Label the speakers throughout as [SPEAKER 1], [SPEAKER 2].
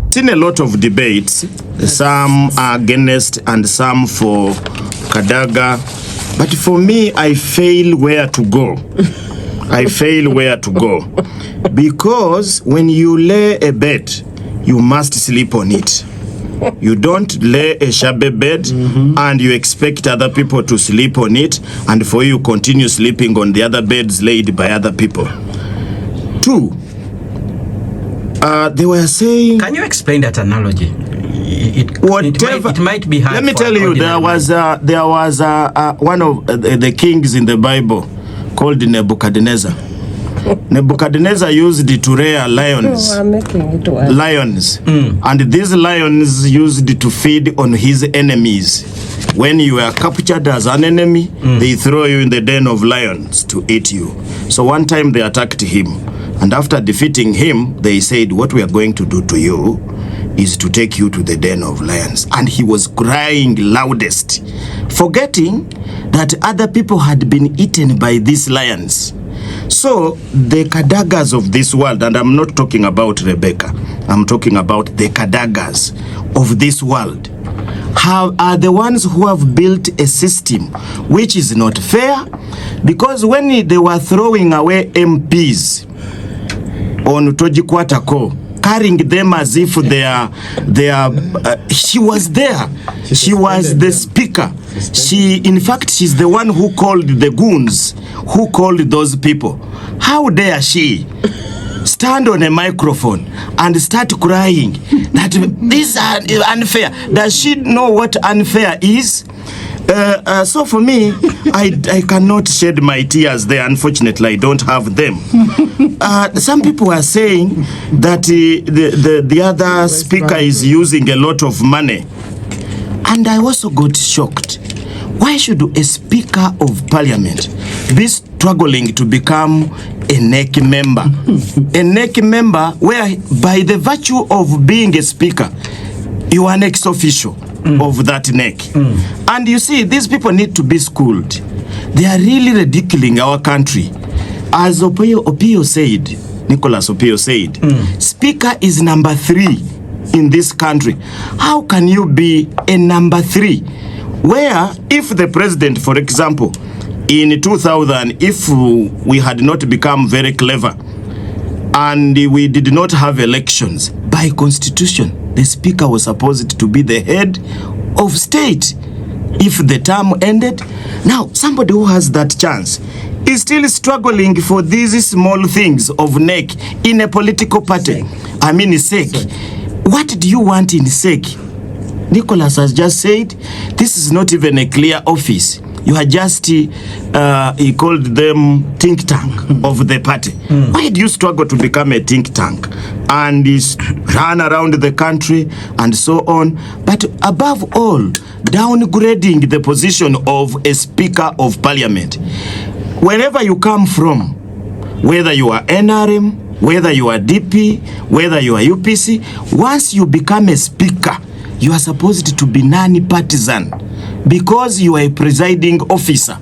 [SPEAKER 1] seen a lot of debates, some are against and some for Kadaga, but for me, I fail where to go. I fail where to go. Because when you lay a bed, you must sleep on it. You don't lay a shabby bed and you expect other people to sleep on it, and for you continue sleeping on the other beds laid by other people. Two, they were saying...
[SPEAKER 2] Can you explain that analogy? It might be hard.
[SPEAKER 1] Let me tell you, there was one of the kings in the Bible called Nebuchadnezzar. Nebuchadnezzar used it to rear lions. And these lions used it to feed on his enemies. When you were captured as an enemy, they throw you in the den of lions to eat you. So one time they attacked him. And after defeating him, they said, what we are going to do to you is to take you to the den of lions. And he was crying loudest, forgetting that other people had been eaten by these lions. So the Kadagas of this world, and I'm not talking about Rebecca, I'm talking about the Kadagas of this world, are the ones who have built a system which is not fair, because when they were throwing away MPs on Tojikwatako, carrying them as if they are she was there. She was the speaker. In fact, she's the one who called the goons, who called those people. How dare she stand on a microphone and start crying that these are unfair? Does she know what unfair is? So for me, I cannot shed my tears there. Unfortunately, I don't have them. Some people are saying that the other speaker is using a lot of money. And I also got shocked. Why should a speaker of parliament be struggling to become a NEC member? A NEC member where by the virtue of being a speaker, you are an ex-official of that NEC. And you see, these people need to be schooled. They are really ridiculing our country. As Opio said, Nicholas Opio said, speaker is number 3 in this country. How can you be a number 3? Where if the president, for example, in 2000, if we had not become very clever and we did not have elections, by constitution, the speaker was supposed to be the head of state if the term ended. Now, somebody who has that chance is still struggling for these small things of NEC in a political party. I mean, SEC. What do you want in SEC? Nicholas has just said, this is not even a clear office. You are just, he called them think tank of the party. Why do you struggle to become a think tank and run around the country and so on? But above all, downgrading the position of a speaker of parliament. Wherever you come from, whether you are NRM, whether you are DP, whether you are UPC, once you become a speaker, you are supposed to be non-partisan because you are a presiding officer.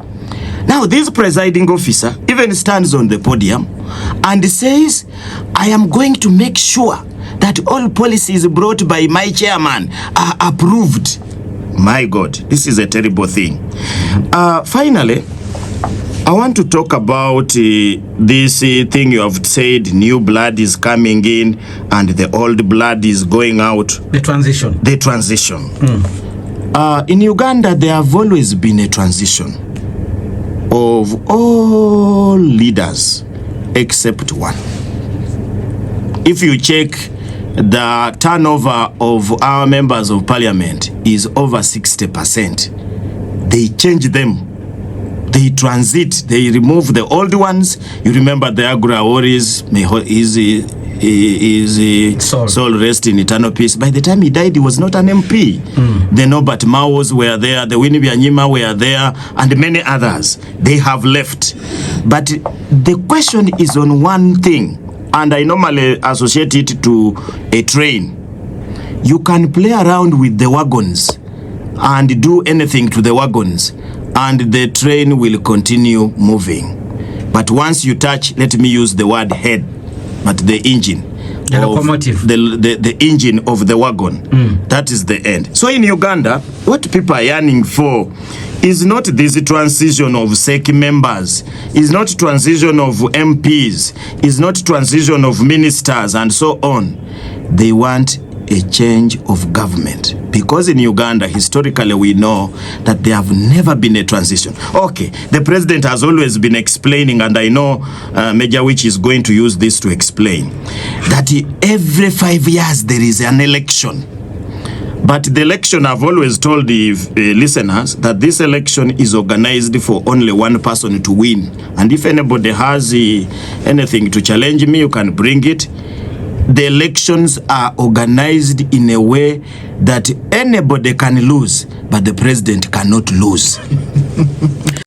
[SPEAKER 1] Now, this presiding officer even stands on the podium and says, I am going to make sure that all policies brought by my chairman are approved. My God, this is a terrible thing. Finally, I want to talk about this thing you have said, new blood is coming in and the old blood is going out.
[SPEAKER 2] The transition.
[SPEAKER 1] The transition. In Uganda, there have always been a transition of all leaders except one. If you check, the turnover of our members of parliament is over 60%. They change them. They transit, they remove the old ones. You remember the Agra Warriors, his soul rest in eternal peace. By the time he died, he was not an MP. The Norbert Maos were there, the Winnie Byanyima were there, and many others. They have left. But the question is on one thing, and I normally associate it to a train. You can play around with the wagons and do anything to the wagons, and the train will continue moving. But once you touch, let me use the word head, but the engine.
[SPEAKER 2] The locomotive.
[SPEAKER 1] The engine of the wagon. That is the end. So in Uganda, what people are yearning for is not this transition of SEC members, is not transition of MPs, is not transition of ministers and so on. They want a change of government, because in Uganda historically we know that there have never been a transition. Okay, the president has always been explaining, and I know Major Wich is going to use this to explain, that every 5 years there is an election. But the election, I've always told the listeners that this election is organized for only one person to win, and if anybody has anything to challenge me, you can bring it. The elections are organized in a way that anybody can lose, but the president cannot lose.